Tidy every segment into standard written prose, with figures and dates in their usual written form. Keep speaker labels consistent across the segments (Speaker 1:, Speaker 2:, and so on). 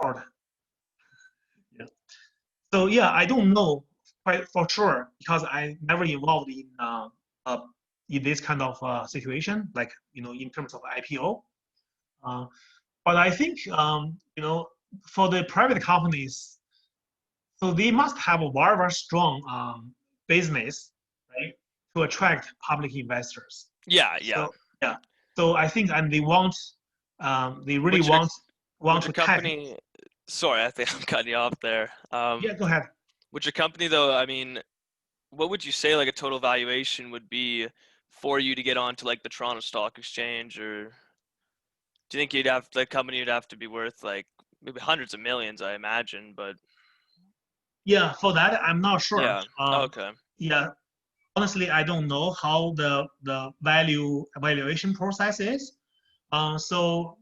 Speaker 1: record. Yeah. So yeah, I don't know quite for sure because I never involved in this kind of situation, like in terms of IPO. But I think for the private companies, so they must have a very, very strong business, right, to attract public investors.
Speaker 2: Yeah.
Speaker 1: So yeah, so I think, and they really want
Speaker 2: Would
Speaker 1: to
Speaker 2: your
Speaker 1: tackle.
Speaker 2: company, sorry, I think I'm cutting you off there.
Speaker 1: Yeah, go ahead.
Speaker 2: Would your company though, I mean, what would you say like a total valuation would be for you to get onto like the Toronto Stock Exchange, or do you think the company would have to be worth like maybe hundreds of millions, I imagine, but
Speaker 1: Yeah, for that, I'm not sure.
Speaker 2: yeah. Okay.
Speaker 1: Yeah, honestly, I don't know how the evaluation process is. So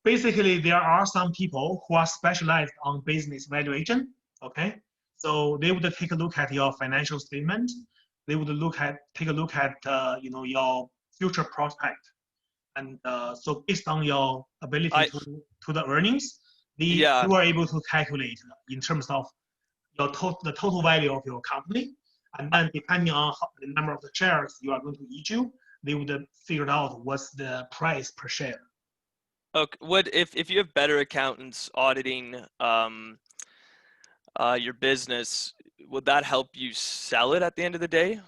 Speaker 1: basically, there are some people who are specialized on business valuation. Okay, so they would take a look at your financial statement. They would take a look at your future prospect, and so based on your ability
Speaker 2: I
Speaker 1: to the earnings,
Speaker 2: yeah.
Speaker 1: you are able to calculate in terms of the total value of your company, and then depending on the number of the shares you are going to issue, they would figure out what's the price per share.
Speaker 2: Okay. What if you have better accountants auditing your business, would that help you sell it at the end of the day?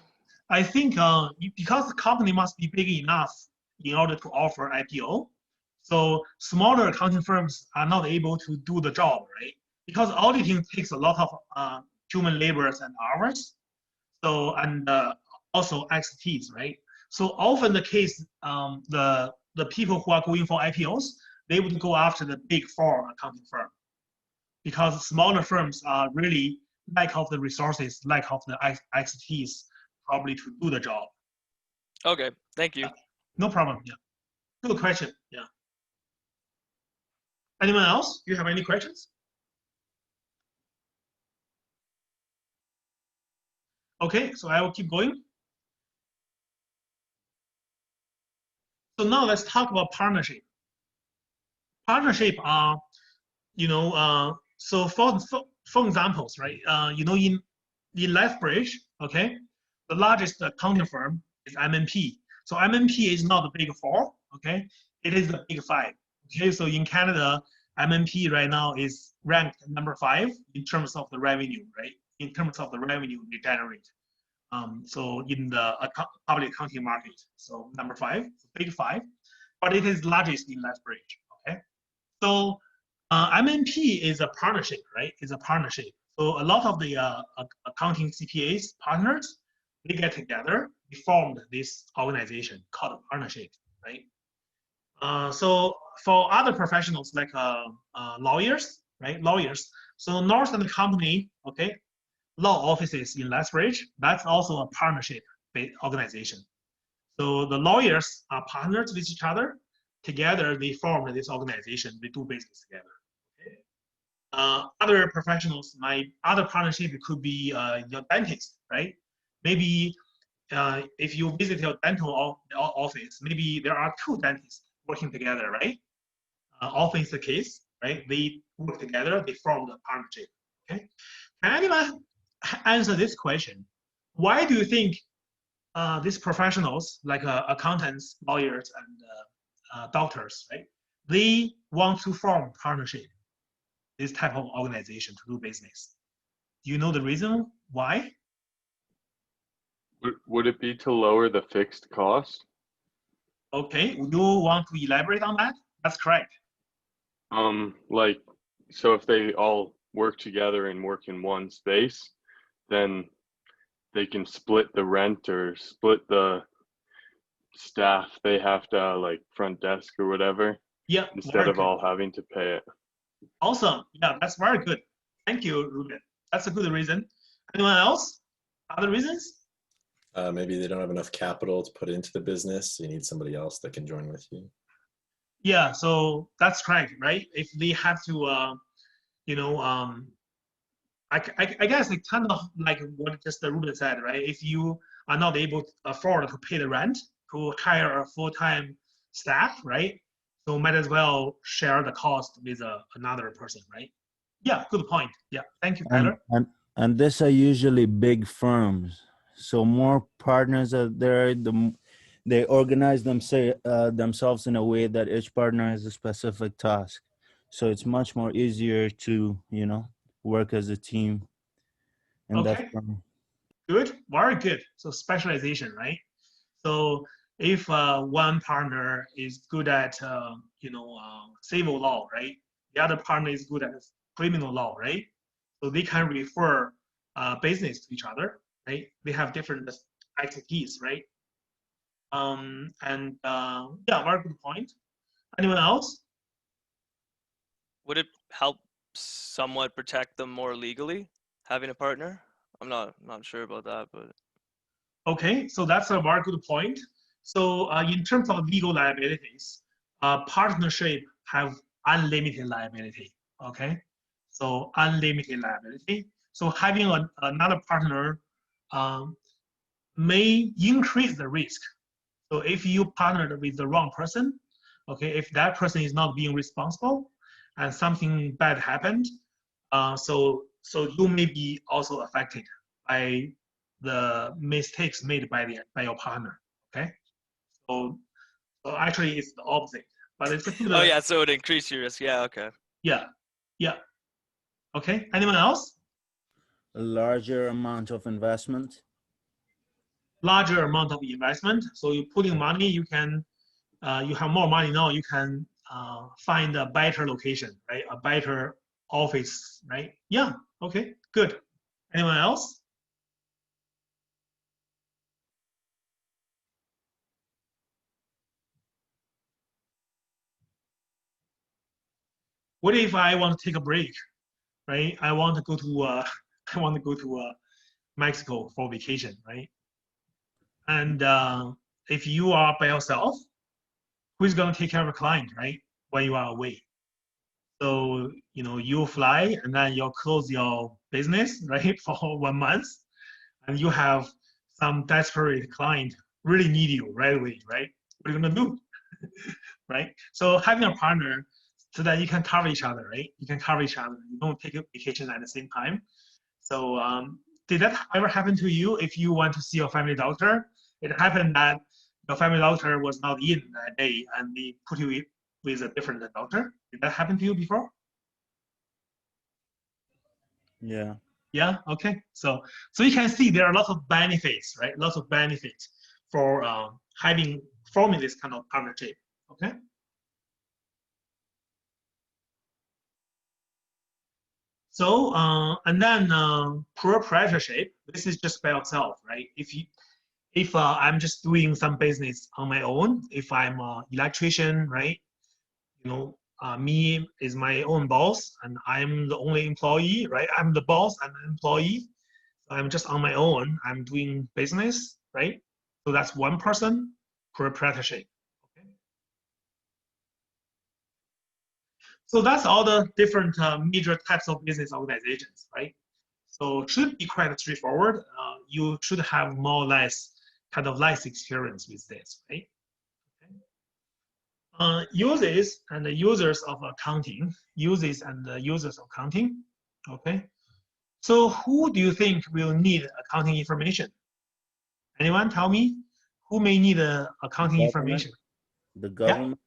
Speaker 1: I think because the company must be big enough in order to offer IPO, so smaller accounting firms are not able to do the job, right? Because auditing takes a lot of human labors and hours, so and also expertise, right? So often the case, the people who are going for IPOs, they would go after the big four accounting firm, because smaller firms are really lack of the resources, lack of the expertise, probably to do the job.
Speaker 2: Okay, thank you.
Speaker 1: No problem. Yeah, good question. Yeah. Anyone else? Do you have any questions? Okay, so I will keep going. So now let's talk about partnership. Partnership are, so for examples, right? In Lethbridge, okay, the largest accounting firm is MNP. So MNP is not the big four, okay? It is the big five. Okay, so in Canada, MNP right now is ranked number 5 in terms of the revenue, right? In terms of the revenue they generate. So in the public accounting market, so number 5, big 5, but it is largest in Lethbridge. Okay, so MNP is a partnership, right? It's a partnership. So a lot of the accounting CPAs partners, they get together, they formed this organization called a partnership, right? So for other professionals like lawyers, right? Lawyers. So Northern Company, okay, law offices in Lethbridge, that's also a partnership organization. So the lawyers are partners with each other. Together, they formed this organization. They do business together. Okay? Other professionals, other partnership could be your dentist, right? Maybe if you visit your dental office, maybe there are 2 dentists working together, right? Often it's the case, right? They work together, they form the partnership. Okay? Can anyone answer this question? Why do you think these professionals, like accountants, lawyers, and doctors, right? They want to form partnership, this type of organization to do business. Do you know the reason why?
Speaker 3: Would it be to lower the fixed cost?
Speaker 1: Okay, would you want to elaborate on that? That's correct.
Speaker 3: Like, so if they all work together and work in one space, then they can split the rent or split the staff they have to, like front desk or whatever.
Speaker 1: Yeah.
Speaker 3: Instead of all having to pay it.
Speaker 1: Awesome. Yeah, that's very good. Thank you, Ruben. That's a good reason. Anyone else? Other reasons?
Speaker 4: Maybe they don't have enough capital to put into the business. So you need somebody else that can join with you.
Speaker 1: Yeah, so that's correct, right? If they have to, I guess it's kind of like what just Ruben said, right? If you are not able to afford to pay the rent, to hire a full-time staff, right? So might as well share the cost with another person, right? Yeah, good point. Yeah, thank you, Tyler.
Speaker 5: And these are usually big firms. So more partners are there. They organize themselves in a way that each partner has a specific task. So it's much more easier to, work as a team in that
Speaker 1: Okay.
Speaker 5: firm.
Speaker 1: Good, very good. So specialization, right? So if one partner is good at, civil law, right? The other partner is good at criminal law, right? So they can refer business to each other, right? They have different expertise, right? Yeah, very good point. Anyone else?
Speaker 2: Would it help somewhat protect them more legally, having a partner? I'm not sure about that, but
Speaker 1: Okay, so that's a very good point. So in terms of legal liabilities, partnership have unlimited liability. Okay, so unlimited liability. So having another partner may increase the risk. So if you partnered with the wrong person, okay, if that person is not being responsible and something bad happened, so you may be also affected by the mistakes made by your partner. Okay, so actually it's the opposite, but it's a good.
Speaker 2: oh yeah, so it would increase your risk. Yeah, okay.
Speaker 1: Yeah, yeah. Okay. Anyone else?
Speaker 5: A larger amount of investment.
Speaker 1: Larger amount of investment. So you put in money, you can you have more money now. You can find a better location, right? A better office, right? Yeah. Okay. Good. Anyone else? What if I want to take a break, right? I want to go to I want to go to Mexico for vacation, right? And if you are by yourself, who's going to take care of a client, right? When you are away. So you fly and then you close your business, right, for 1 month, and you have some desperate client really need you right away, right? What are you gonna do, right? So having a partner so that you can cover each other, right? You can cover each other. You don't take a vacation at the same time. So did that ever happen to you? If you went to see your family doctor, it happened that your family doctor was not in that day, and they put you with a different doctor. Did that happen to you before?
Speaker 5: Yeah.
Speaker 1: Yeah. Okay. So you can see there are lots of benefits, right? Lots of benefits for forming this kind of partnership. Okay. So and then proprietorship. This is just by yourself, right? If I'm just doing some business on my own, if I'm an electrician, right? Me is my own boss, and I'm the only employee, right? I'm the boss and the employee. So I'm just on my own. I'm doing business, right? So that's one person proprietorship. Okay. So that's all the different major types of business organizations, right? So it should be quite straightforward. You should have more or less kind of less experience with this, right? Uses and the users of accounting, okay? So who do you think will need accounting information? Anyone tell me who may need accounting information?
Speaker 5: The government.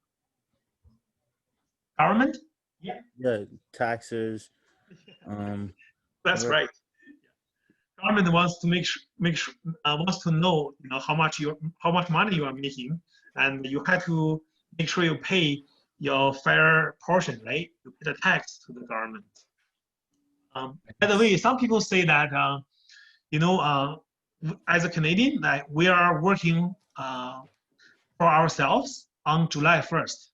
Speaker 1: Yeah. Government? Yeah.
Speaker 5: Yeah, taxes.
Speaker 1: That's right. Government wants to wants to know, how much money you are making, and you have to make sure you pay your fair portion, right? You pay the tax to the government. By the way, some people say that as a Canadian, like we are working for ourselves on July 1st.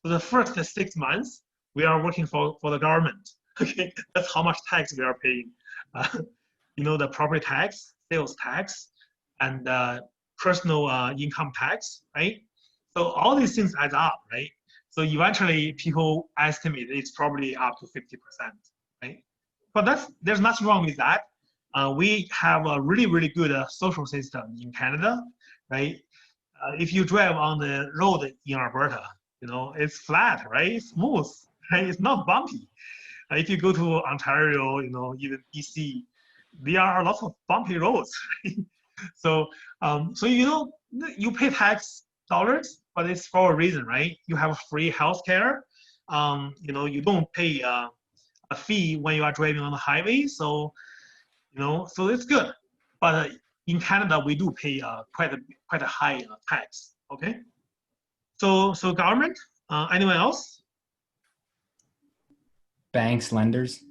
Speaker 1: So the first 6 months, we are working for the government. Okay, that's how much tax we are paying. The property tax, sales tax, and personal income tax, right? So all these things add up, right? So eventually, people estimate it's probably up to 50%, right? But there's nothing wrong with that. We have a really, really good social system in Canada, right? If you drive on the road in Alberta, it's flat, right? It's smooth, right? It's not bumpy. If you go to Ontario, even BC, there are lots of bumpy roads. Right? So, you pay tax dollars, but it's for a reason, right? You have free healthcare. You don't pay a fee when you are driving on the highway. So, so it's good. But in Canada, we do pay quite a high tax. Okay. So government. Anyone else?
Speaker 6: Banks, lenders.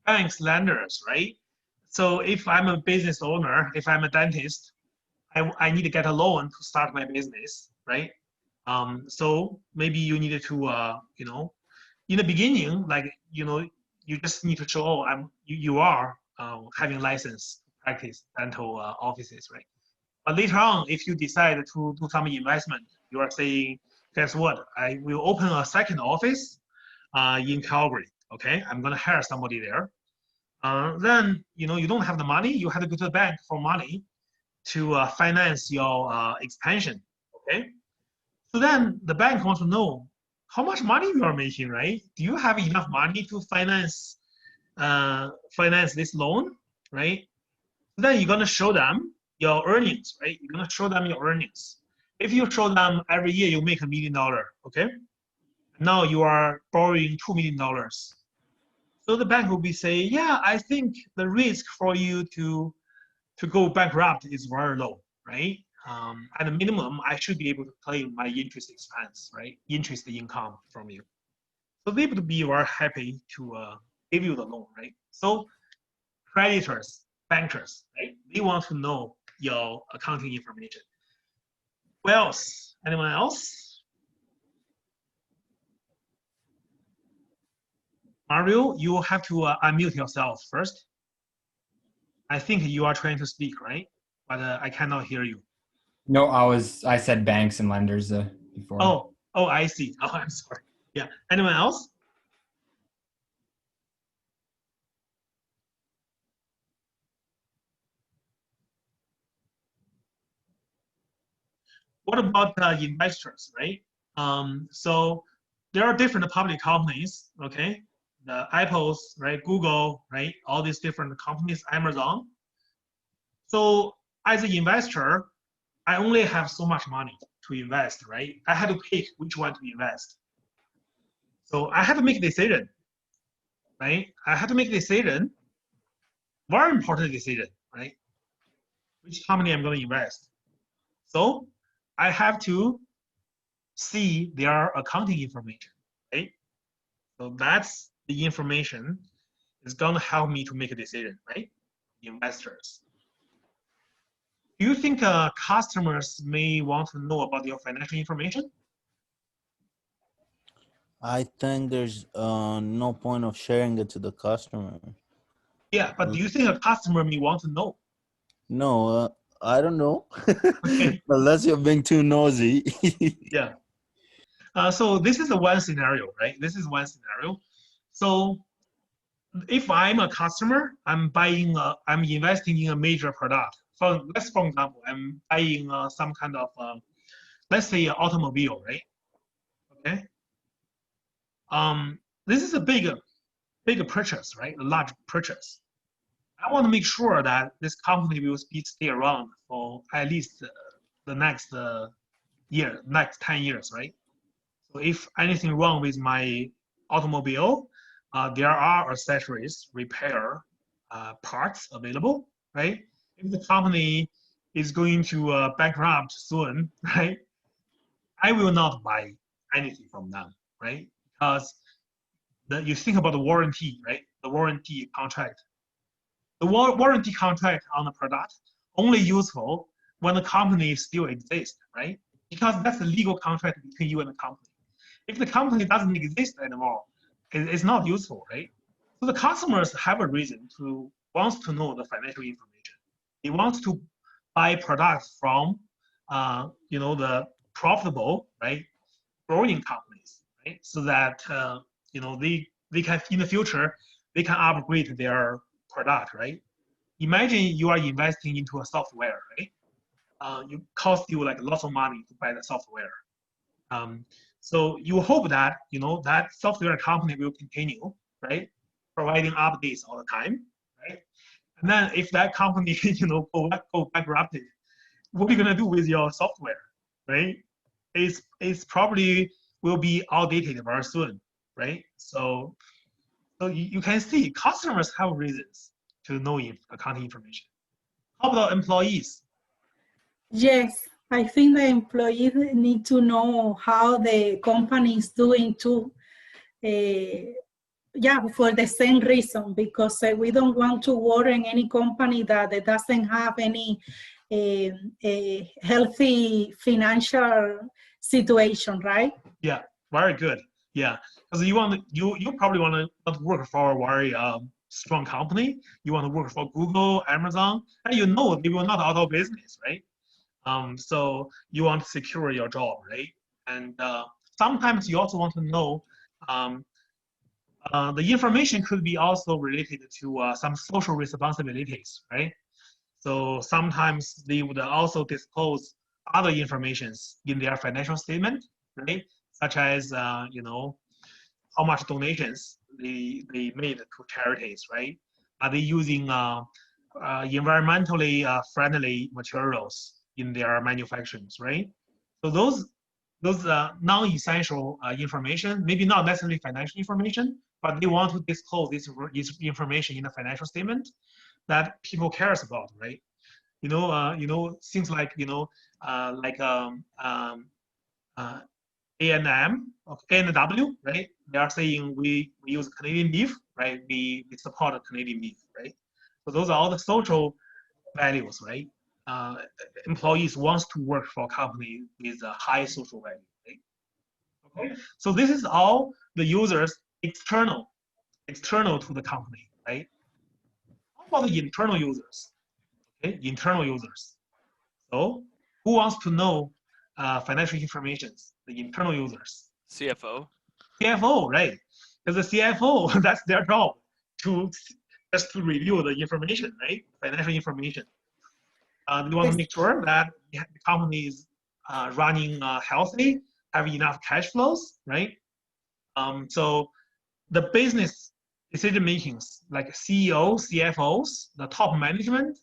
Speaker 1: Banks, lenders, right? So if I'm a business owner, if I'm a dentist, I need to get a loan to start my business, right? So maybe you needed to, in the beginning, you just need to show, you are having license to practice dental offices, right? But later on, if you decide to do some investment, you are saying, guess what? I will open a second office in Calgary. Okay, I'm gonna hire somebody there. Then you don't have the money. You have to go to the bank for money to finance your expansion. Okay, so then the bank wants to know how much money you are making, right? Do you have enough money to finance this loan, right? So then you're gonna show them your earnings, right? You're gonna show them your earnings. If you show them every year you make $1 million, okay? Now you are borrowing $2 million. So the bank will be saying, yeah, I think the risk for you to go bankrupt is very low, right? At a minimum, I should be able to claim my interest expense, right? Interest income from you. So they would be very happy to give you the loan, right? So creditors, bankers, right? They want to know your accounting information. What else? Anyone else? Mario, you have to unmute yourself first. I think you are trying to speak, right? But I cannot hear you.
Speaker 6: No, I said banks and lenders before.
Speaker 1: Oh, I see. Oh, I'm sorry. Yeah. Anyone else? What about investors, right? So there are different public companies, okay? The Apples, right? Google, right? All these different companies, Amazon. So as an investor, I only have so much money to invest, right? I had to pick which one to invest. So I had to make a decision, right? I had to make a decision, very important decision, right? Which company I'm going to invest. So I have to see their accounting information, right? So that's the information is going to help me to make a decision, right? Investors. Do you think customers may want to know about your financial information?
Speaker 5: I think there's no point of sharing it to the customer.
Speaker 1: Yeah, but do you think a customer may want to know?
Speaker 5: No, I don't know.
Speaker 1: Okay.
Speaker 5: Unless you're being too nosy.
Speaker 1: Yeah. So this is one scenario, right? This is one scenario. So if I'm a customer, I'm investing in a major product. For example, I'm buying some kind of, let's say, an automobile, right? Okay. This is a big purchase, right? A large purchase. I want to make sure that this company will stay around for at least the next next 10 years, right? So if anything wrong with my automobile, there are accessories, repair parts available, right? If the company is going to bankrupt soon, right? I will not buy anything from them, right? Because you think about the warranty, right? The warranty contract. The warranty contract on the product only useful when the company still exists, right? Because that's the legal contract between you and the company. If the company doesn't exist anymore, it's not useful, right? So the customers have a reason to wants to know the financial information. They want to buy products from, the profitable, right, growing companies, right? So that they can in the future they can upgrade their product, right? Imagine you are investing into a software, right? It costs you like lots of money to buy the software. So you hope that, you know, that software company will continue, right? Providing updates all the time, right? And then if that company, you know, go bankrupt, what are you gonna do with your software, right? It's probably will be outdated very soon, right? So you can see customers have reasons to know accounting information. How about employees?
Speaker 7: Yes, I think the employees need to know how the company is doing too. Yeah, for the same reason, because we don't want to work in any company that doesn't have any healthy financial situation, right?
Speaker 1: Yeah, very good. Yeah, because you probably want to work for a very strong company. You want to work for Google, Amazon, and you know they will not out of business, right? So you want to secure your job, right? And sometimes you also want to know the information could be also related to some social responsibilities, right? So sometimes they would also disclose other informations in their financial statement, right? Such as, you know, how much donations they made to charities, right? Are they using environmentally friendly materials in their manufacturings, right? So those non-essential information, maybe not necessarily financial information, but they want to disclose this information in the financial statement that people cares about, right? You know, things like, you know, like A&M, A&W, right? They are saying we use Canadian beef, right? We support Canadian beef, right? So those are all the social values, right? Employees wants to work for a company with a high social value, right? Okay, so this is all the users external to the company, right? How about the internal users? Okay, internal users. So who wants to know financial information? The internal users.
Speaker 2: CFO.
Speaker 1: CFO, right? Because the CFO, that's their job to just to review the information, right? Financial information. We want to make sure that the company is running healthy, have enough cash flows, right? So the business decision makings, like CEO, CFOs, the top management,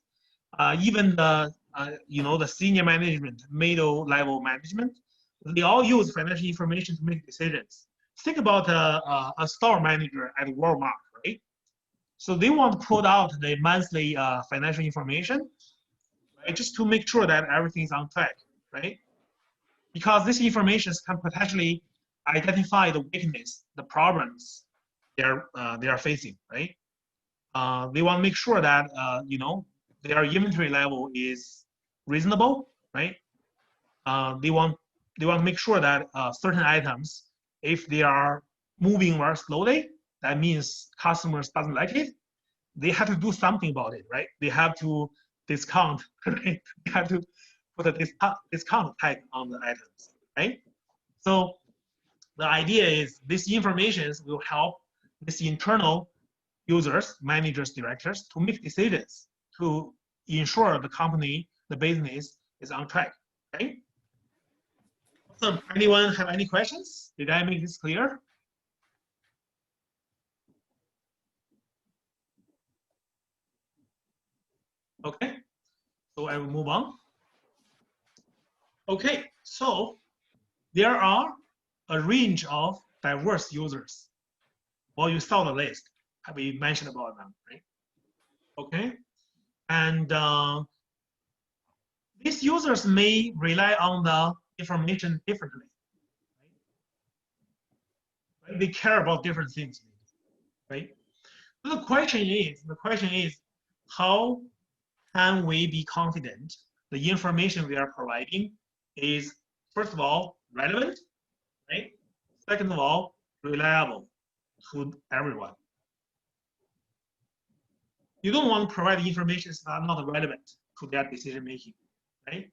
Speaker 1: even the you know, the senior management, middle level management, they all use financial information to make decisions. Think about a store manager at Walmart, right? So they want to put out the monthly financial information, right, just to make sure that everything is on track, right? Because this information can potentially identify the weakness, the problems they are facing, right? They want to make sure that you know, their inventory level is reasonable, right? They want to make sure that certain items, if they are moving very slowly, that means customers doesn't like it. They have to do something about it, right? They have to discount, right? They have to put a discount tag on the items, right? So the idea is this information will help this internal users, managers, directors to make decisions to ensure the company, the business is on track, right? So anyone have any questions? Did I make this clear? Okay, so I will move on. Okay, so there are a range of diverse users. Well, you saw the list. We mentioned about them, right? Okay, and these users may rely on the information differently. Right? They care about different things, right? So the question is, how can we be confident the information we are providing is, first of all, relevant, right? Second of all, reliable to everyone. You don't want to provide information that are not relevant to their decision making, right?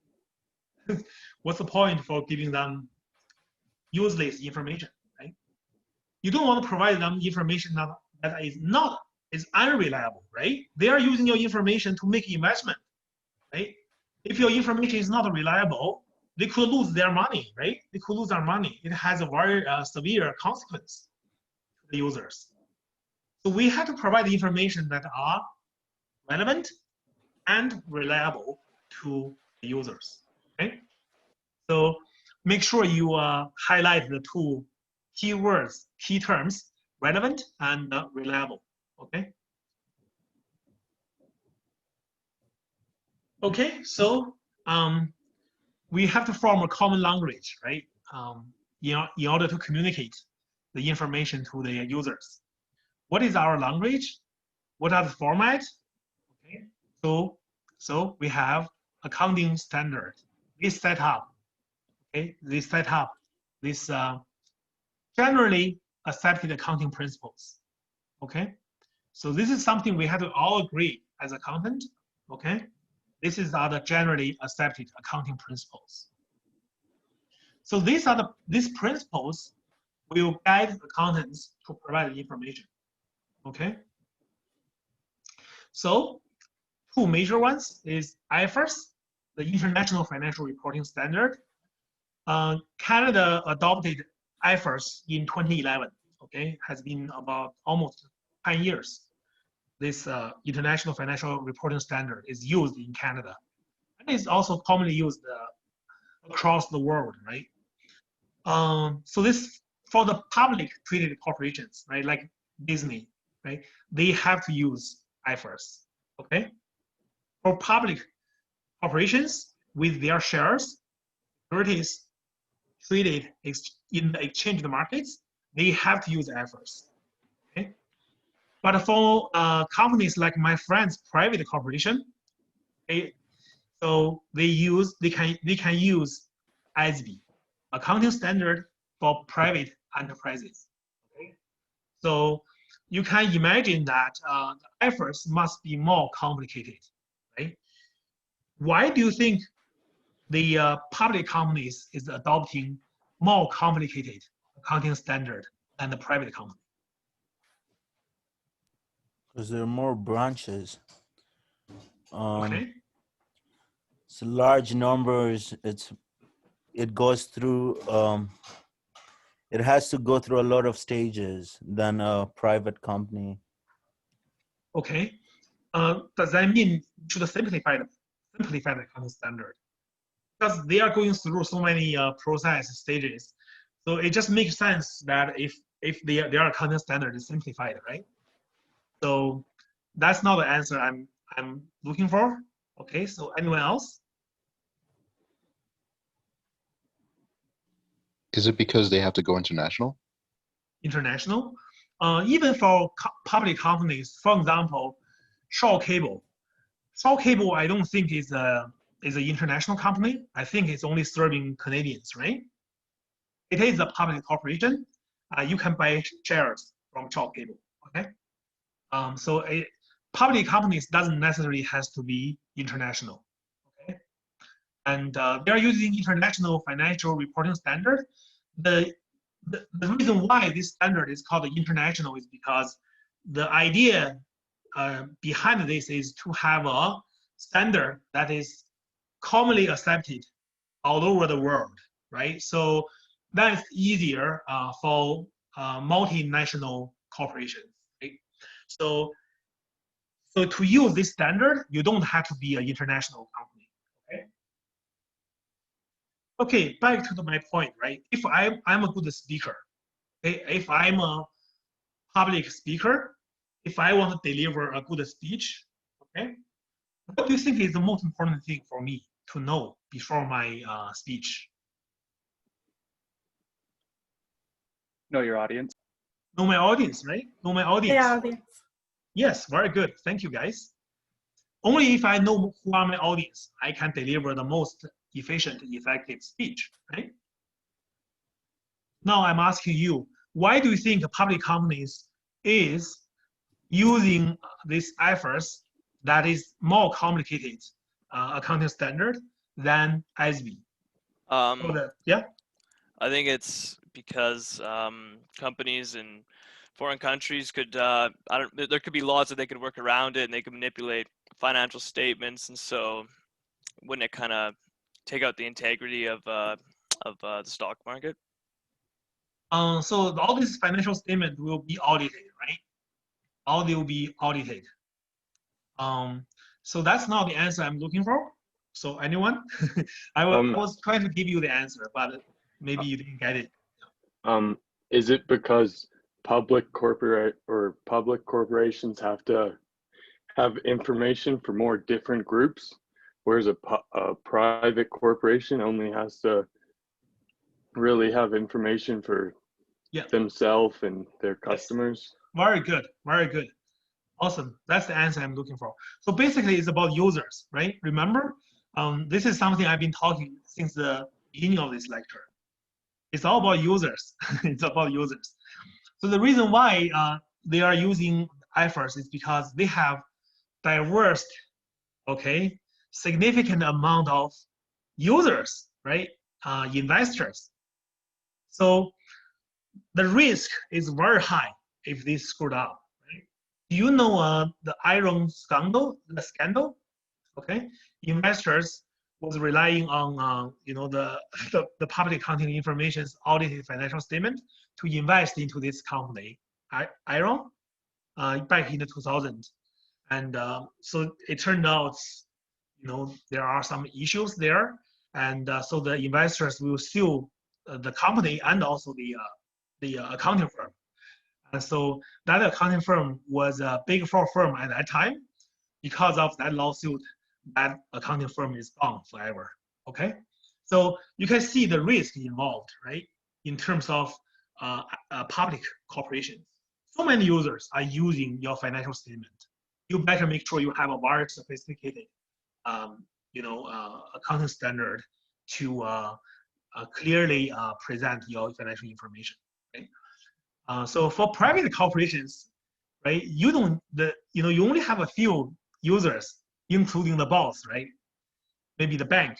Speaker 1: What's the point for giving them useless information, right? You don't want to provide them information that is unreliable, right? They are using your information to make investment, right? If your information is not reliable, they could lose their money, right? They could lose their money. It has a very severe consequence to the users. So we have to provide the information that are relevant and reliable to the users, okay? So make sure you highlight the two keywords, key terms, relevant and reliable, okay? Okay, so we have to form a common language, right? In order to communicate the information to the users. What is our language? What are the format? Okay, so we have accounting standard. This setup, okay, this generally accepted accounting principles. Okay, so this is something we have to all agree as accountant. Okay, this is the generally accepted accounting principles. So these principles will guide accountants to provide the information. Okay. So two major ones is IFRS, the International Financial Reporting Standard. Canada adopted IFRS in 2011. Okay, has been about almost 10 years. This International Financial Reporting Standard is used in Canada, and is also commonly used across the world, right? So this for the public traded corporations, right, like Disney, right? They have to use IFRS, okay? For public corporations with their shares, securities traded in the exchange markets, they have to use IFRS, okay? But for companies like my friend's private corporation, so they can use ASB, accounting standard for private enterprises. Okay? So you can imagine that the efforts must be more complicated, right? Why do you think the public companies is adopting more complicated accounting standard than the private company?
Speaker 5: Because there are more branches.
Speaker 1: Okay.
Speaker 5: It's large numbers. It goes through. It has to go through a lot of stages than a private company.
Speaker 1: Okay. Does that mean you should simplify the accounting standard? Because they are going through so many process stages, so it just makes sense that if their accounting standard is simplified, right? So that's not the answer I'm looking for. Okay. So anyone else?
Speaker 8: Is it because they have to go international?
Speaker 1: International? Even for public companies, for example, Shaw Cable. Shaw Cable, I don't think is an international company. I think it's only serving Canadians, right? It is a public corporation. You can buy shares from Shaw Cable. Okay. So public companies doesn't necessarily has to be international. Okay. And they are using international financial reporting standard. The reason why this standard is called international is because the idea behind this is to have a standard that is commonly accepted all over the world, right? So that is easier for multinational corporations, right? So to use this standard, you don't have to be an international company, okay? Okay, back to my point, right? If I'm a good speaker, okay? If I'm a public speaker, if I want to deliver a good speech, okay? What do you think is the most important thing for me to know before my speech?
Speaker 9: Know your audience.
Speaker 1: Know my audience, right? Know my audience.
Speaker 7: The audience.
Speaker 1: Yes, very good. Thank you, guys. Only if I know who are my audience, I can deliver the most efficient, effective speech, right? Now I'm asking you, why do you think public companies is using this efforts that is more complicated accounting standard than ASB? Yeah.
Speaker 2: I think it's because companies in foreign countries could, there could be laws that they could work around it and they could manipulate financial statements. And so wouldn't it kind of take out the integrity of the stock market?
Speaker 1: So all these financial statements will be audited, right? All they will be audited. So that's not the answer I'm looking for. So anyone? I was trying to give you the answer, but maybe you didn't get it.
Speaker 3: Is it because public corporations have to have information for more different groups, whereas a private corporation only has to really have information for themselves and their customers?
Speaker 1: Yes. Very good, very good. Awesome, that's the answer I'm looking for. So basically it's about users, right? Remember, this is something I've been talking since the beginning of this lecture. It's all about users. It's about users. So the reason why they are using IFRS is because they have diverse, okay, significant amount of users, right? Investors. So the risk is very high if they screwed up. Right? Do you know the iron scandal? The scandal, okay? Investors was relying on the public accounting information's audited financial statement to invest into this company, iron, back in the 2000s. And so it turned out, there are some issues there, and so the investors will sue the company and also the accounting firm. And so that accounting firm was a Big Four firm at that time. Because of that lawsuit, that accounting firm is gone forever. Okay, so you can see the risk involved, right? In terms of public corporations, so many users are using your financial statement. You better make sure you have a very sophisticated, accounting standard to clearly present your financial information. Right? So for private corporations, right? You only have a few users, including the boss, right? Maybe the bank.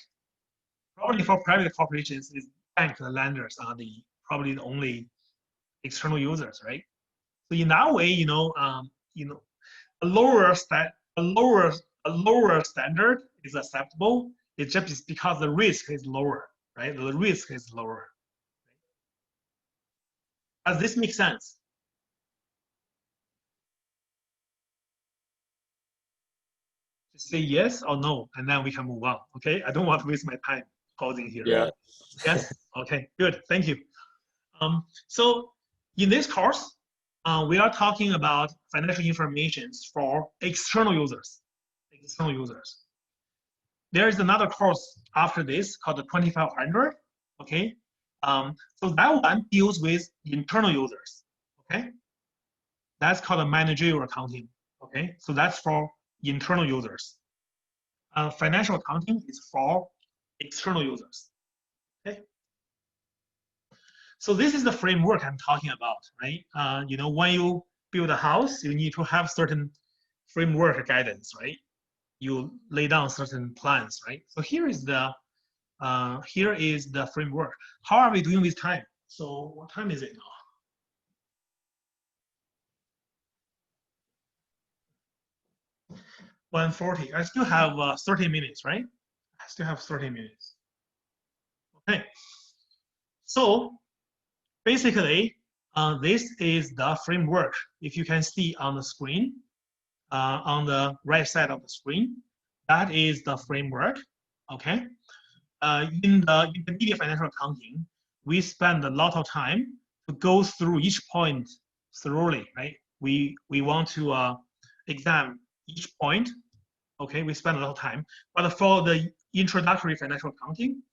Speaker 1: Probably for private corporations, is bank and lenders are probably the only external users, right? So in that way, a lower standard is acceptable. It's just because the risk is lower, right? The risk is lower. Does this make sense? Just say yes or no, and then we can move on. Okay, I don't want to waste my time pausing here.
Speaker 4: Yeah.
Speaker 1: Yes. Okay. Good. Thank you. So in this course, we are talking about financial information for external users. External users. There is another course after this called the 2500. Okay. So that one deals with internal users. Okay. That's called a managerial accounting. Okay. So that's for internal users. Financial accounting is for external users. Okay. So this is the framework I'm talking about, right? When you build a house, you need to have certain framework guidance, right? You lay down certain plans, right? So here is the framework. How are we doing with time? So what time is it now? 1:40. I still have 30 minutes, right? I still have 30 minutes. Okay. So basically, this is the framework. If you can see on the screen, on the right side of the screen, that is the framework. Okay. In the intermediate financial accounting, we spend a lot of time to go through each point thoroughly, right? We want to examine each point. Okay, we spend a lot of time. But for the introductory financial accounting,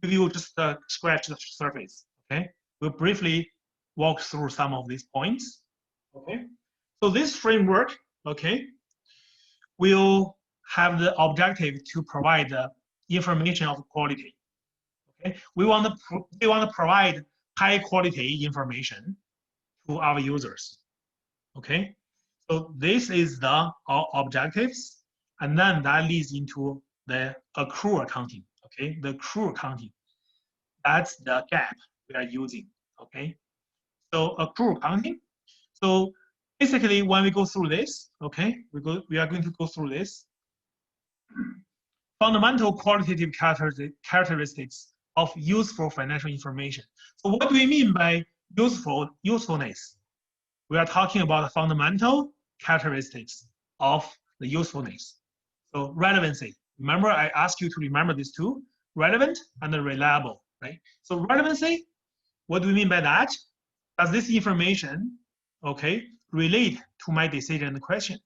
Speaker 1: we will just scratch the surface. Okay, we'll briefly walk through some of these points. Okay, so this framework, okay, will have the objective to provide the information of quality. Okay, we want to provide high quality information to our users. Okay, so this is the objectives, and then that leads into the accrual accounting. Okay, the accrual accounting, that's the GAAP we are using. Okay, so accrual accounting. So basically, when we go through this, okay, we are going to go through this. fundamental qualitative characteristics of useful financial information. So what do we mean by usefulness? We are talking about the fundamental characteristics of the usefulness. So relevancy. Remember, I asked you to remember these two, relevant and reliable, right? So relevancy, what do we mean by that? Does this information, okay, relate to my decision question?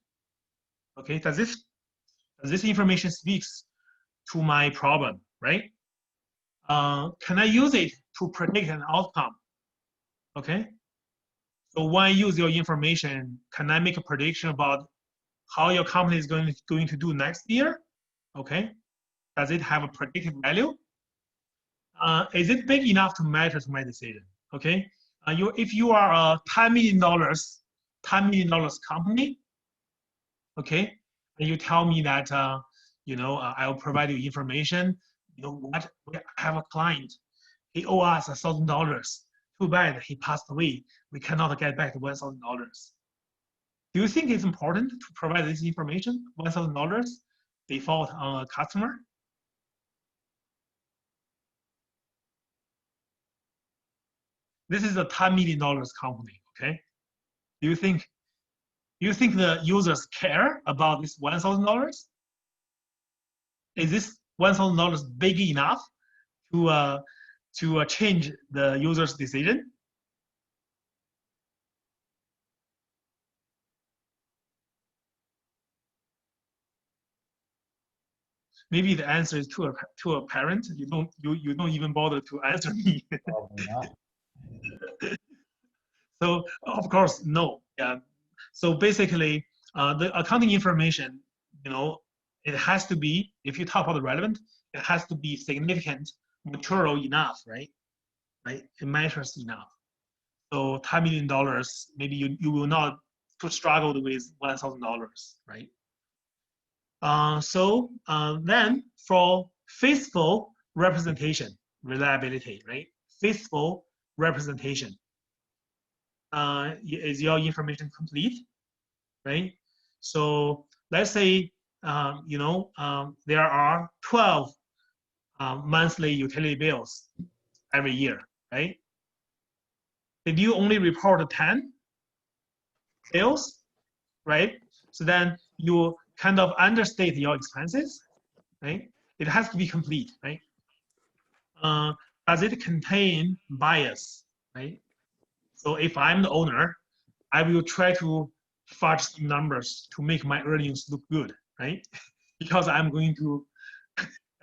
Speaker 1: Okay, does this information speaks to my problem, right? Can I use it to predict an outcome? Okay. So when I use your information, can I make a prediction about how your company is going to do next year? Okay. Does it have a predictive value? Is it big enough to matter to my decision? Okay. If you are a $10 million company, okay, and you tell me that I will provide you information. You know what? We have a client. He owes us $1,000. Too bad he passed away. We cannot get back the $1,000. Do you think it's important to provide this information? $1,000 default on a customer? This is a $10 million company. Okay. Do you think the users care about this $1,000? Is this $1,000 big enough to change the user's decision? Maybe the answer is too apparent. You don't even bother to answer me.
Speaker 6: Probably not.
Speaker 1: So of course no. Yeah. So basically, the accounting information, it has to be, if you talk about the relevant, it has to be significant, material enough, right? Right? It matters enough. So $10 million, maybe you will not struggle with $1,000, right? Then for faithful representation, reliability, right? Faithful representation. Is your information complete, right? So let's say, there are 12 monthly utility bills every year, right? Did you only report 10 bills, right? So then you kind of understate your expenses, right? It has to be complete, right? Does it contain bias, right? So if I'm the owner, I will try to fudge some numbers to make my earnings look good, right? Because I'm going to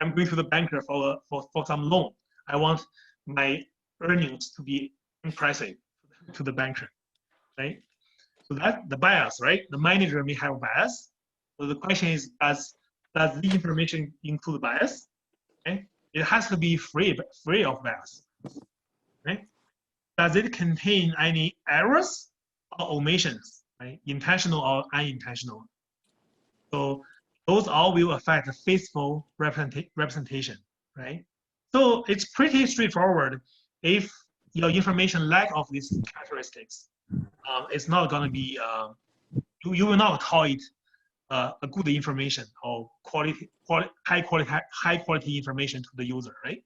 Speaker 1: the banker for some loan. I want my earnings to be impressive to the banker, right? So that's the bias, right? The manager may have a bias. So the question is, does the information include bias? Okay, it has to be free of bias, right? Does it contain any errors or omissions, right? Intentional or unintentional? So those all will affect the faithful representation, right? So it's pretty straightforward. If your information lack of these characteristics, it's not going to be, you will not call it a good information or high quality information to the user, right?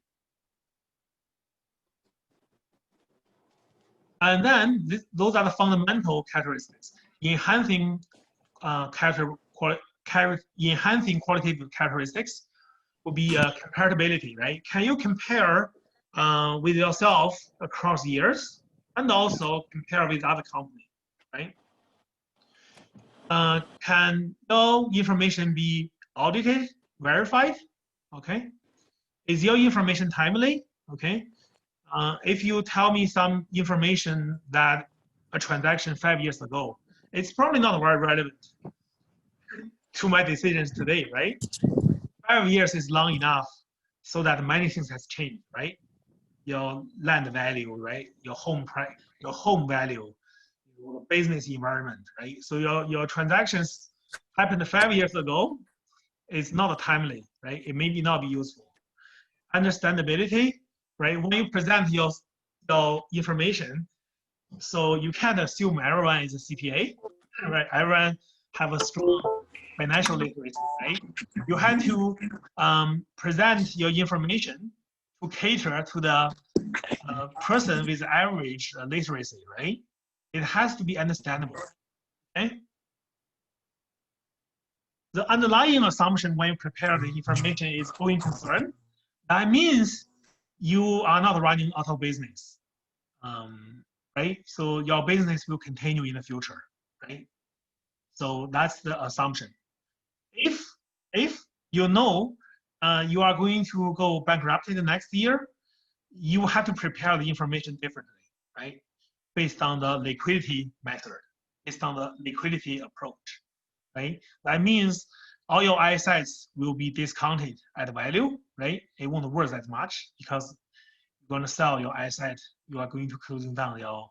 Speaker 1: And then those are the fundamental characteristics. Enhancing qualitative characteristics will be comparability, right? Can you compare with yourself across years, and also compare with other companies, right? Can your information be audited, verified? Okay. Is your information timely? Okay. If you tell me some information that a transaction 5 years ago, it's probably not very relevant to my decisions today, right? 5 years is long enough so that many things has changed, right? Your land value, right? Your home price, your home value, your business environment, right? So your transactions happened 5 years ago. It's not timely, right? It may not be useful. Understandability, right? When you present your information, so you can't assume everyone is a CPA, right? Everyone have a strong financial literacy, right? You have to present your information to cater to the person with average literacy, right? It has to be understandable, okay? The underlying assumption when you prepare the information is going concern. That means you are not running auto business, right? So your business will continue in the future, right? So that's the assumption. If you know you are going to go bankrupt in the next year, you have to prepare the information differently, right? Based on the liquidity method, based on the liquidity approach, right? That means all your assets will be discounted at value, right? It won't worth as much because you're going to sell your asset. You are going to closing down your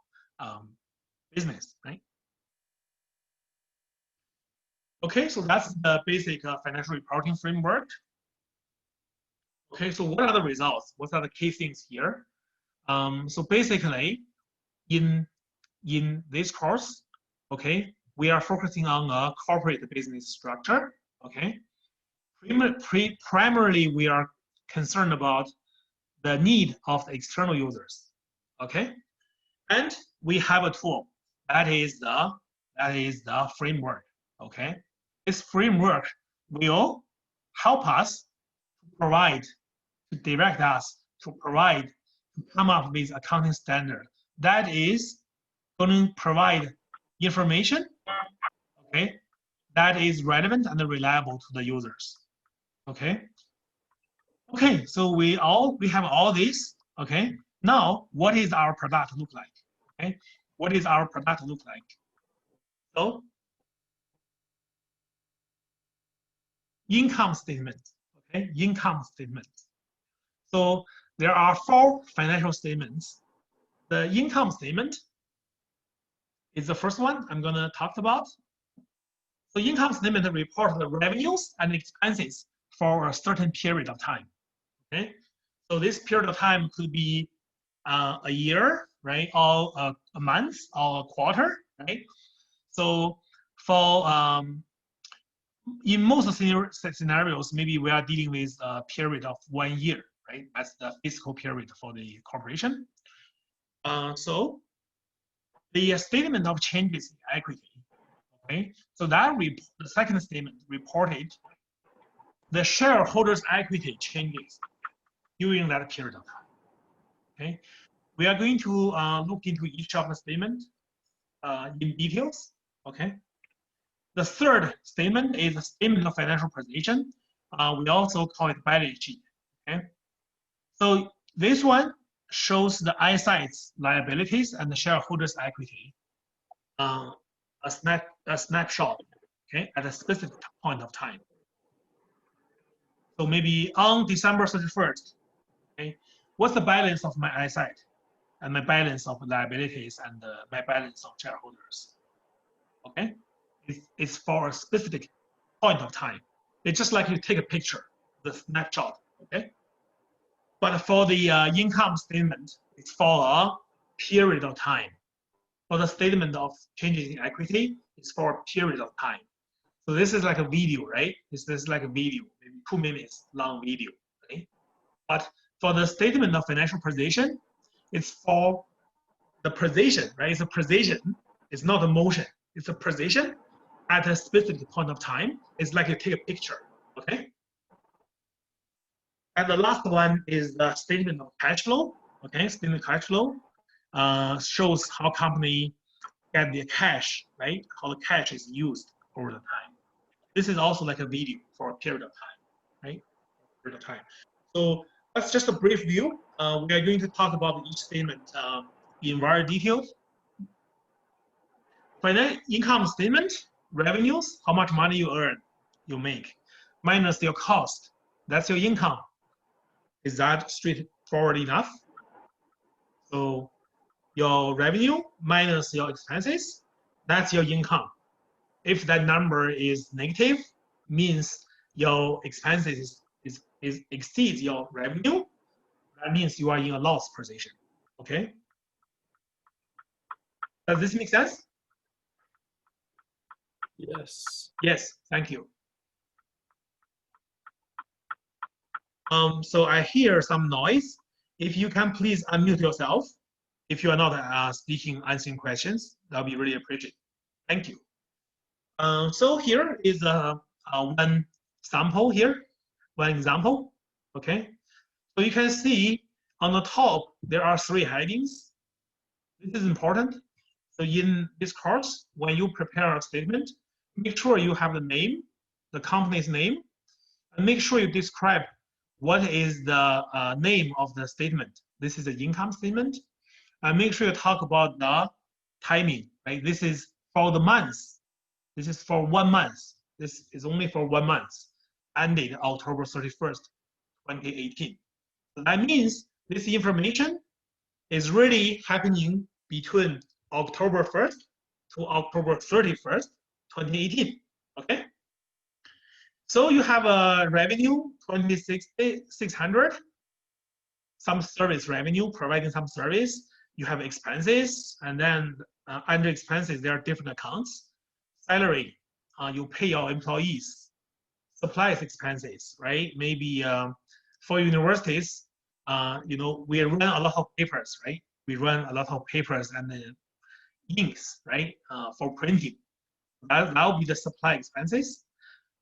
Speaker 1: business, right? Okay, so that's the basic financial reporting framework. Okay, so what are the results? What are the key things here? So basically, in this course, okay, we are focusing on a corporate business structure. Okay, primarily we are concerned about the need of the external users. Okay, and we have a tool that is the framework. Okay, this framework will help us to direct us to come up with accounting standard that is going to provide information, okay, that is relevant and reliable to the users. Okay. Okay, so we have all this. Okay. Now, what is our product look like? Okay. What is our product look like? So, income statement. Okay, income statement. So there are 4 financial statements. The income statement is the first one I'm going to talk about. So income statement report the revenues and expenses for a certain period of time. Okay, so this period of time could be a year, right, or a month, or a quarter, right? So for in most scenarios, maybe we are dealing with a period of 1 year, right? That's the fiscal period for the corporation. So the statement of changes in equity, okay? So that the second statement reported the shareholders' equity changes during that period of time, okay? We are going to look into each of the statement in details, okay? The third statement is a statement of financial position. We also call it balance sheet, okay? So this one shows the assets, liabilities, and the shareholders' equity, a snapshot, okay, at a specific point of time. So maybe on December 31st, okay, what's the balance of my asset and my balance of liabilities and my balance of shareholders? Okay, it's for a specific point of time. It's just like you take a picture, the snapshot, okay? But for the income statement, it's for a period of time. For the statement of changes in equity, it's for a period of time. So this is like a video, right? This is like a video, maybe 2 minutes long video, right? But for the statement of financial position, it's for the position, right? It's a position. It's not a motion. It's a position at a specific point of time. It's like you take a picture, okay? And the last one is the statement of cash flow. Okay, statement of cash flow shows how company get the cash, right? How the cash is used over the time. This is also like a video for a period of time, right? Period of time. So that's just a brief view. We are going to talk about each statement in very detail. Financial income statement, revenues, how much money you earn, you make, minus your cost. That's your income. Is that straightforward enough? So your revenue minus your expenses, that's your income. If that number is negative, means your expenses exceeds your revenue. That means you are in a loss position. Okay? Does this make sense?
Speaker 4: Yes.
Speaker 1: Yes, thank you. So I hear some noise. If you can please unmute yourself. If you are not speaking, answering questions, that'll be really appreciated. Thank you. So here is one sample here, one example. Okay. So you can see on the top, there are 3 headings. This is important. So in this course, when you prepare a statement, make sure you have the name, the company's name, and make sure you describe what is the name of the statement. This is an income statement. And make sure you talk about the timing, right? This is for the months. This is for 1 month. This is only for 1 month, ended October 31st, 2018. So that means this information is really happening between October 1st to October 31st, 2018. Okay? So you have a revenue 26,600, some service revenue, providing some service. You have expenses, and then under expenses, there are different accounts. Salary, you pay your employees. Supplies expenses, right? Maybe for universities, we run a lot of papers, right? We run a lot of papers and inks, right? For printing. That will be the supply expenses.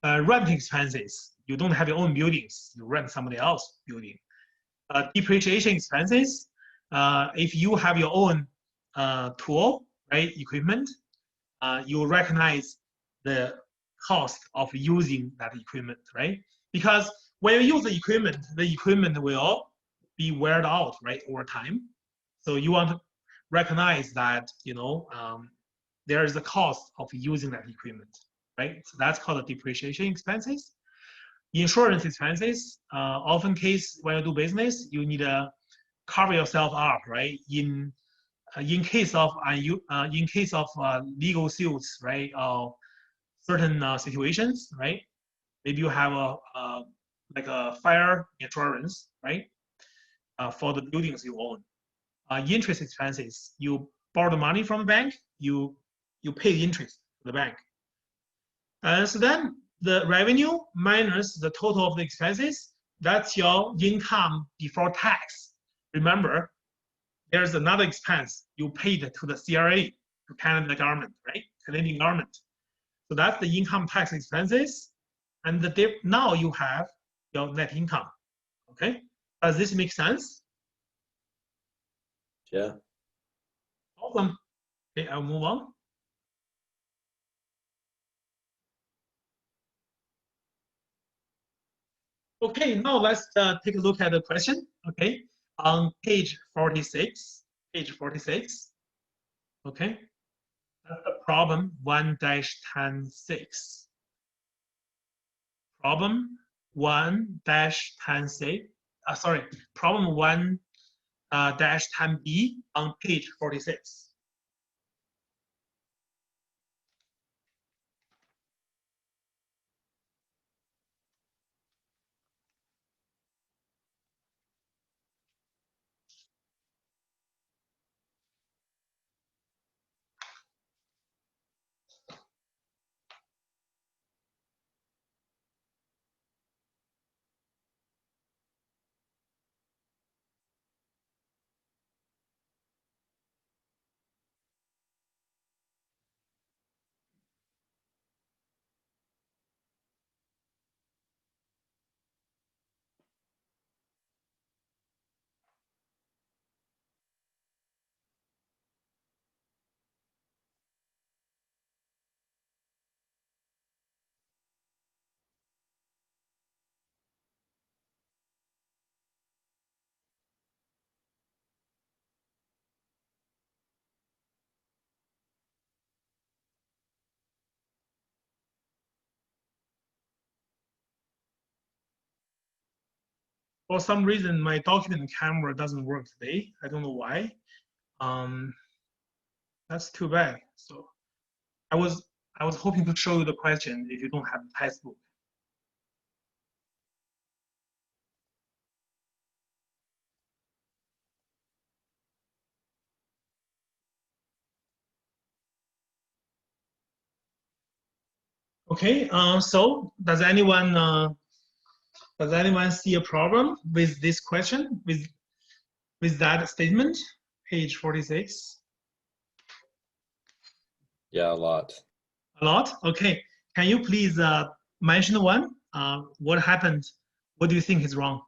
Speaker 1: Rent expenses. You don't have your own buildings. You rent somebody else's building. Depreciation expenses. If you have your own tool, right, equipment, you recognize the cost of using that equipment, right? Because when you use the equipment will be weared out, right, over time. So you want to recognize that, there is a cost of using that equipment, right? So that's called the depreciation expenses. Insurance expenses, often case when you do business, you need to cover yourself up, right? In case of legal suits, right? Certain situations, right? Maybe you have like a fire insurance, right? For the buildings you own. Interest expenses, you borrow the money from the bank, you pay the interest to the bank. So then the revenue minus the total of the expenses, that's your income before tax. Remember, there's another expense you paid to the CRA, to Canada government, right? Canadian government. So that's the income tax expenses. And now you have your net income. Okay? Does this make sense?
Speaker 4: Yeah.
Speaker 1: Awesome. Okay, I'll move on. Okay, now let's take a look at the question. Okay, on page 46. Page 46. Okay, that's the problem 1-10-6. Problem 1-10-6. Sorry, problem 1-10B on page 46. For some reason, my document camera doesn't work today. I don't know why. That's too bad. So I was hoping to show you the question if you don't have the textbook. Okay, so does anyone see a problem with this question, with that statement, page 46?
Speaker 4: Yeah, a lot.
Speaker 1: A lot? Okay. Can you please mention one? What happened? What do you think is wrong?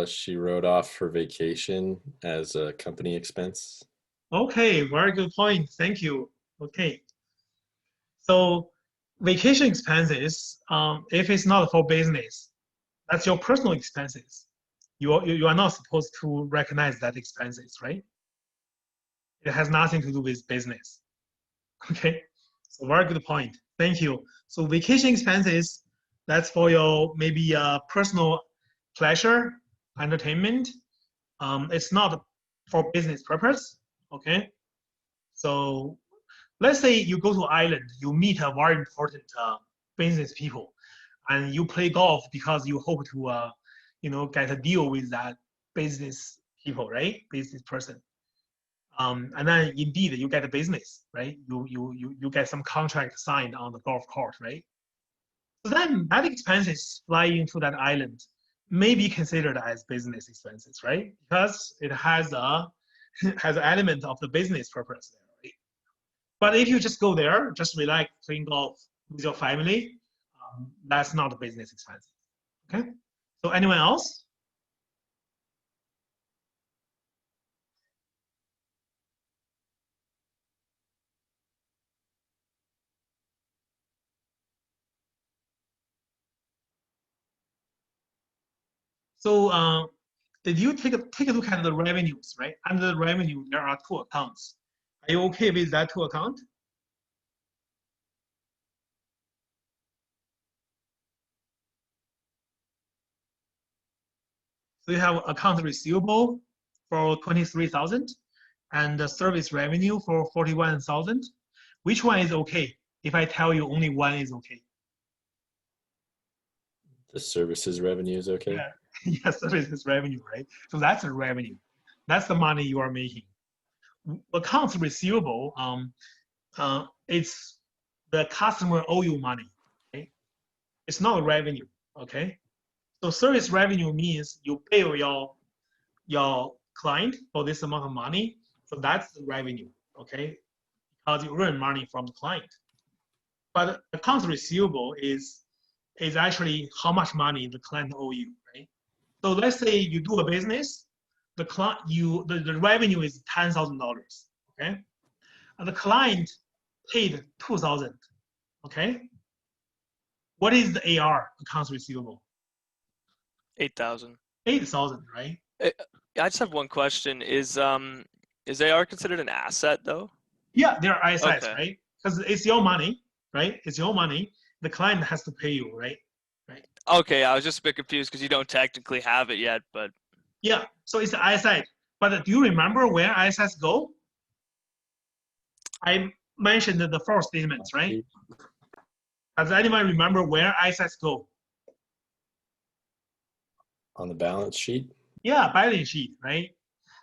Speaker 4: She wrote off her vacation as a company expense.
Speaker 1: Okay, very good point. Thank you. Okay. So vacation expenses, if it's not for business, that's your personal expenses. You are not supposed to recognize that expenses, right? It has nothing to do with business. Okay, so very good point. Thank you. So vacation expenses, that's for your maybe personal pleasure, entertainment. It's not for business purpose. Okay, so let's say you go to island, you meet a very important business people, and you play golf because you hope to, get a deal with that business people, right? Business person. And then indeed you get a business, right? You get some contract signed on the golf course, right? So then that expenses flying to that island may be considered as business expenses, right? Because it has a has an element of the business purpose there, right? But if you just go there, just relax, playing golf with your family, that's not a business expense. Okay. So anyone else? So did you take a look at the revenues, right? Under the revenue, there are two accounts. Are you okay with that two account? So you have account receivable for 23,000 and the service revenue for 41,000. Which one is okay? If I tell you only one is okay.
Speaker 4: The services revenue is okay.
Speaker 1: Yeah, yes, services revenue, right? So that's the revenue. That's the money you are making. Accounts receivable, it's the customer owe you money, okay? It's not revenue, okay? So service revenue means you pay your client for this amount of money, so that's the revenue, okay? Because you earn money from the client. But accounts receivable is actually how much money the client owe you, right? So let's say you do a business, the revenue is $10,000, okay? And the client paid 2,000, okay? What is the AR, accounts receivable?
Speaker 2: 8,000.
Speaker 1: 8,000, right?
Speaker 2: I just have one question. Is AR considered an asset though?
Speaker 1: Yeah, they're assets,
Speaker 2: Okay.
Speaker 1: right? Because it's your money, right? It's your money. The client has to pay you, right? Right.
Speaker 2: Okay, I was just a bit confused because you don't technically have it yet, but
Speaker 1: Yeah, so it's an asset. But do you remember where assets go? I mentioned the first statements, right? Does anyone remember where assets go?
Speaker 4: On the balance sheet.
Speaker 1: Yeah, balance sheet, right?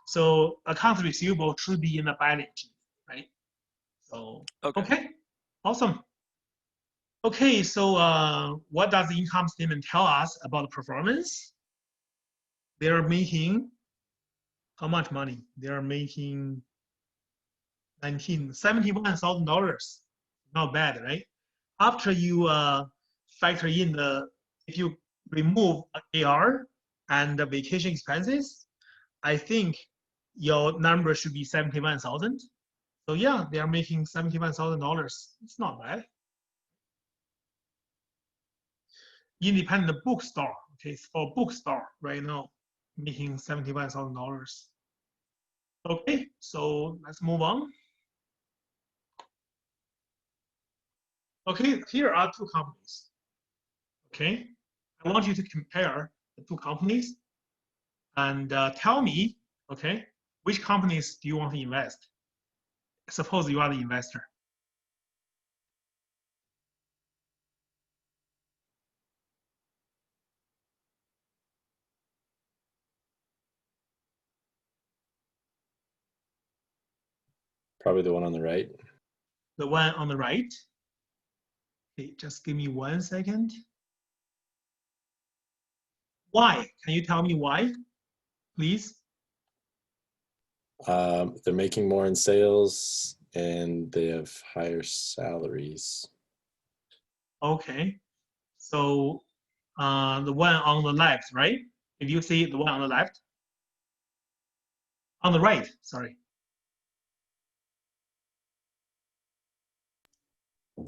Speaker 1: So accounts receivable should be in the balance sheet, right? So okay, awesome. Okay, so what does the income statement tell us about performance? They're making how much money? They're making $71,000. Not bad, right? After you factor in if you remove AR and the vacation expenses, I think your number should be 71,000. So yeah, they are making $71,000. It's not bad. Independent bookstore, okay, it's for bookstore right now, making $71,000. Okay, so let's move on. Okay, here are two companies. Okay, I want you to compare the two companies and tell me, okay, which companies do you want to invest? Suppose you are the investor.
Speaker 4: Probably the one on the right.
Speaker 1: the one on the right. Okay, just give me 1 second. Why? Can you tell me why, please?
Speaker 4: They're making more in sales and they have higher salaries.
Speaker 1: Okay, so the one on the left, right? If you see the one on the left, on the right, sorry.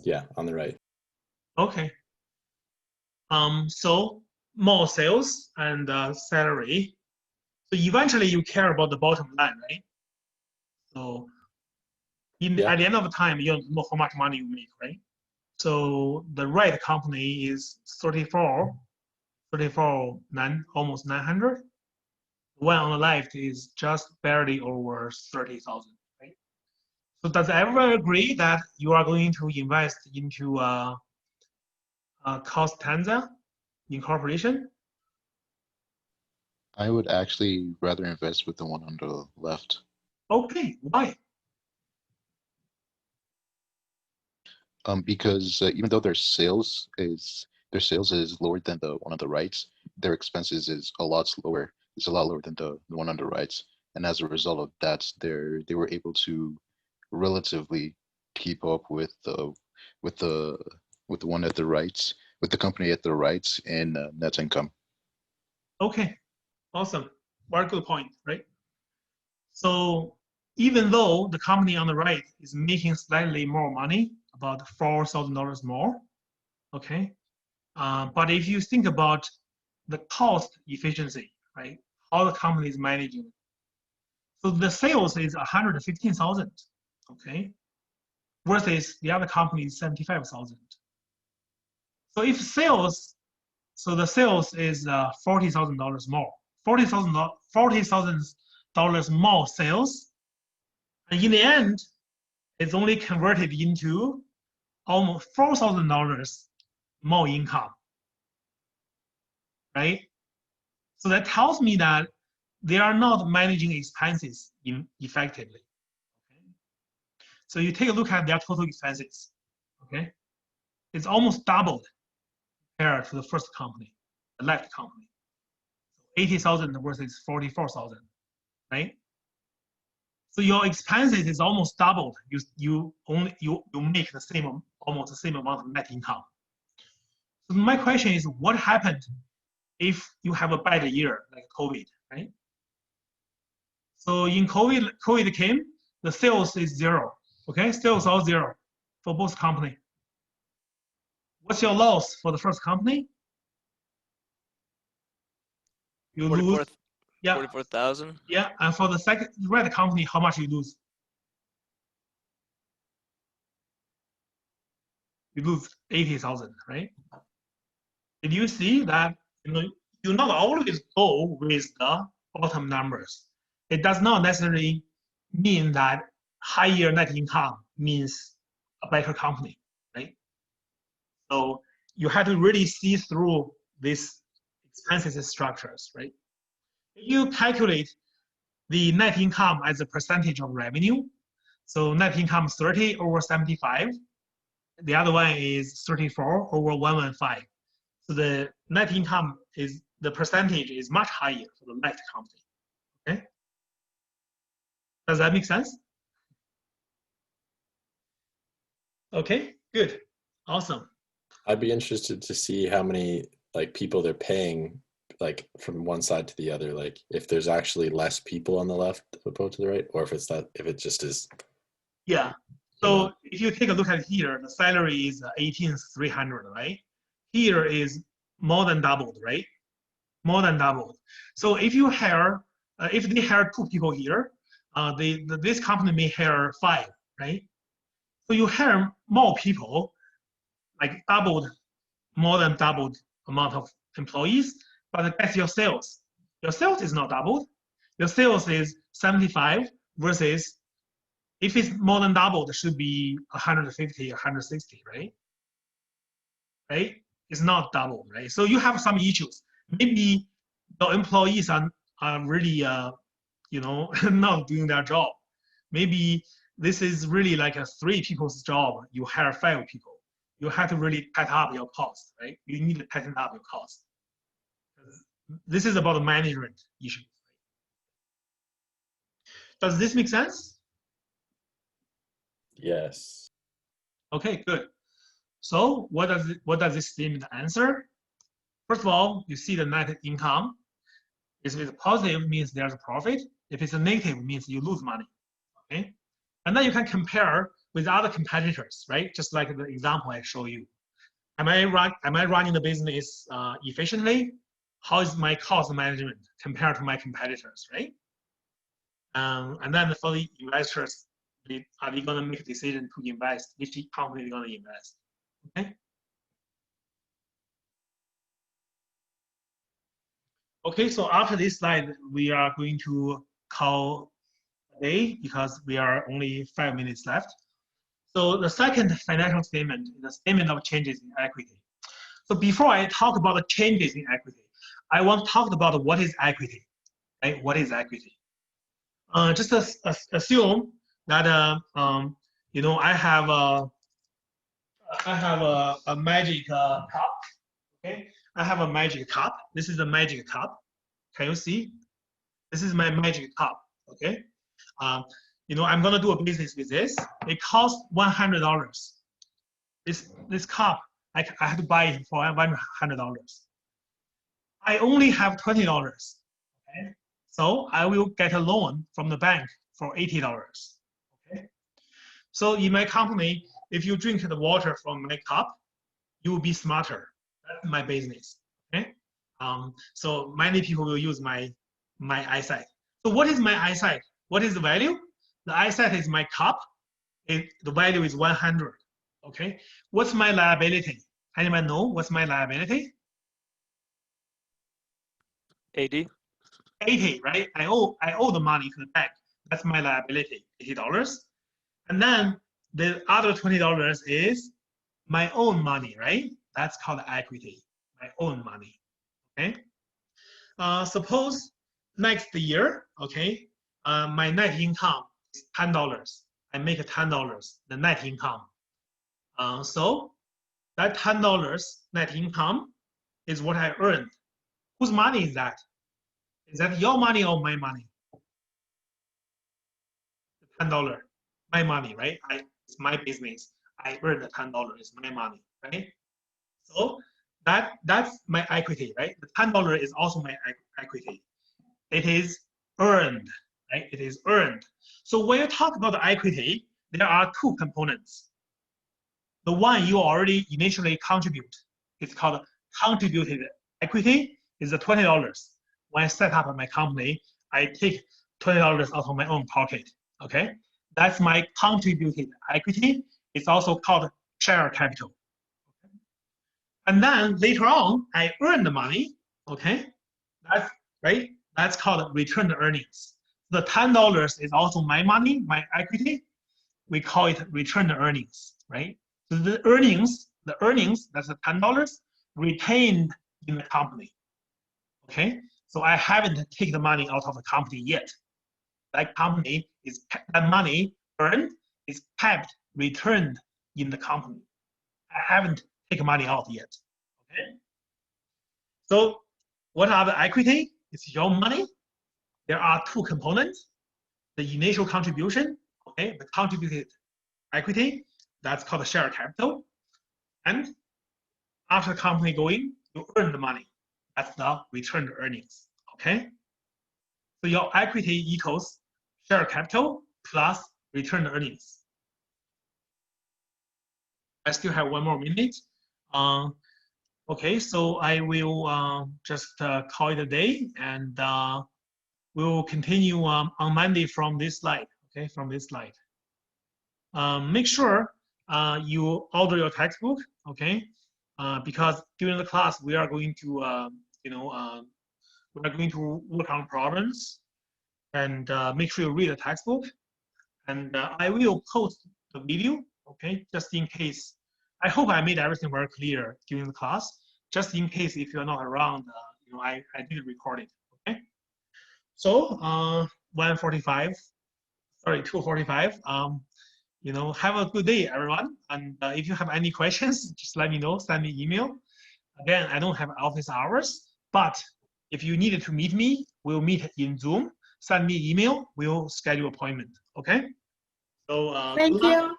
Speaker 4: Yeah, on the right.
Speaker 1: Okay. So more sales and salary. So eventually you care about the bottom line, right? So at the end of the time, you know how much money you make, right? So the right company is 34, almost 900. The one on the left is just barely over 30,000, right? So does everyone agree that you are going to invest into Costanza Incorporation?
Speaker 8: I would actually rather invest with the one on the left.
Speaker 1: Okay, why?
Speaker 8: Because even though their sales is lower than the one on the right, their expenses is a lot lower. It's a lot lower than the one on the right, and as a result of that, they were able to relatively keep up with the one at the right, with the company at the right in net income.
Speaker 1: Okay, awesome. Very good point, right? So even though the company on the right is making slightly more money, about $4,000 more, okay? But if you think about the cost efficiency, right? How the company is managing. So the sales is 115,000, okay? Versus the other company is 75,000. So if sales, so the sales is $40,000 more, $40,000 more sales, and in the end, it's only converted into almost $4,000 more income, right? So that tells me that they are not managing expenses effectively. Okay? So you take a look at their total expenses, okay? It's almost doubled compared to the first company, the left company. So 80,000 versus 44,000, right? So your expenses is almost doubled. You make the same, almost the same amount of net income. So my question is, what happened if you have a bad year like COVID, right? So in COVID came, the sales is zero. Okay, sales all zero for both company. What's your loss for the first company? You lose. Yeah.
Speaker 2: 44,000.
Speaker 1: Yeah, and for the second red company, how much you lose? You lose 80,000, right? Did you see that you not always go with the bottom numbers? It does not necessarily mean that higher net income means a better company, right? So you have to really see through these expenses structures, right? If you calculate the net income as a percentage of revenue, so net income 30 over 75, the other one is 34 over 115. So the net income is, the percentage is much higher for the left company, okay? Does that make sense? Okay, good, awesome.
Speaker 4: I'd be interested to see how many people they're paying from one side to the other, like if there's actually less people on the left opposed to the right, or if it just is.
Speaker 1: Yeah, so if you take a look at here, the salary is 18,300, right? Here is more than doubled, right? More than doubled. So if you hire, if they hire 2 people here, this company may hire 5, right? So you hire more people, like more than doubled amount of employees, but that's your sales. Your sales is not doubled. Your sales is 75 versus, if it's more than doubled, it should be 150, 160, right? Right? It's not double, right? So you have some issues. Maybe your employees are really, not doing their job. Maybe this is really like a 3 people's job. You hire 5 people. You have to really tighten up your cost, right? You need to tighten up your cost. This is about the management issue. Does this make sense?
Speaker 4: Yes.
Speaker 1: Okay, good. So what does this statement answer? First of all, you see the net income. If it's positive, means there's a profit. If it's a negative, means you lose money. Okay, and then you can compare with other competitors, right? Just like the example I show you. Am I running the business efficiently? How is my cost management compared to my competitors, right? And then for the investors, are they going to make a decision to invest? Which company are they going to invest? Okay. Okay, so after this slide, we are going to call a day because we are only 5 minutes left. So the second financial statement is the statement of changes in equity. So before I talk about the changes in equity, I want to talk about what is equity, right? What is equity? Just assume that you know, I have a magic cup. Okay, I have a magic cup. This is a magic cup. Can you see? This is my magic cup. Okay, you know, I'm gonna do a business with this. It costs $100. This cup, I have to buy it for $100. I only have $20. Okay, so I will get a loan from the bank for $80. Okay, so in my company, if you drink the water from my cup, you will be smarter. That's my business. Okay, so many people will use my eyesight. So what is my eyesight? What is the value? The eyesight is my cup. The value is 100. Okay, what's my liability? Anyone know what's my liability?
Speaker 2: 80.
Speaker 1: 80, right? I owe the money to the bank. That's my liability, $80. And then the other $20 is my own money, right? That's called equity, my own money. Okay. Suppose next year, okay, my net income is $10. I make $10, the net income. So that $10 net income is what I earned. Whose money is that? Is that your money or my money? The $10, my money, right? It's my business. I earned the $10, it's my money, right? So that's my equity, right? The $10 is also my equity. It is earned, right? It is earned. So when you talk about the equity, there are 2 components. The one you already initially contribute, it's called contributed equity, is the $20. When I set up my company, I take $20 out of my own pocket, okay? That's my contributed equity. It's also called share capital. And then later on, I earn the money, okay? That's right. That's called returned earnings. The $10 is also my money, my equity. We call it returned earnings, right? So the earnings, that's the $10 retained in the company, okay? So I haven't taken the money out of the company yet. That money earned is kept returned in the company. I haven't taken money out yet. Okay. So what are the equity? It's your money. There are 2 components. The initial contribution, okay, the contributed equity, that's called the share capital. And after the company going, you earn the money. That's the returned earnings. Okay. So your equity equals share capital plus returned earnings. I still have 1 more minute. Okay, so I will just call it a day, and we'll continue on Monday from this slide. Okay, from this slide. Make sure you order your textbook. Okay, because during the class we are going to, we are going to work on problems, and make sure you read the textbook. And I will post the video. Okay, just in case. I hope I made everything very clear during the class. Just in case if you're not around, I did record it. Okay. So 1:45. Sorry, 2:45. You know, have a good day, everyone. And if you have any questions, just let me know. Send me email. Again, I don't have office hours, but if you needed to meet me, we'll meet in Zoom. Send me email. We'll schedule appointment. Okay. So
Speaker 7: Thank
Speaker 1: good luck.
Speaker 7: you.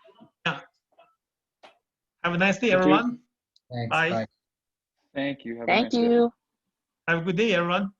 Speaker 1: Yeah. Have a nice day,
Speaker 9: You too.
Speaker 1: everyone.
Speaker 6: Thanks.
Speaker 1: Bye.
Speaker 6: Bye.
Speaker 9: Thank you. Have a
Speaker 10: Thank
Speaker 9: nice day.
Speaker 10: you.
Speaker 1: Have a good day, everyone.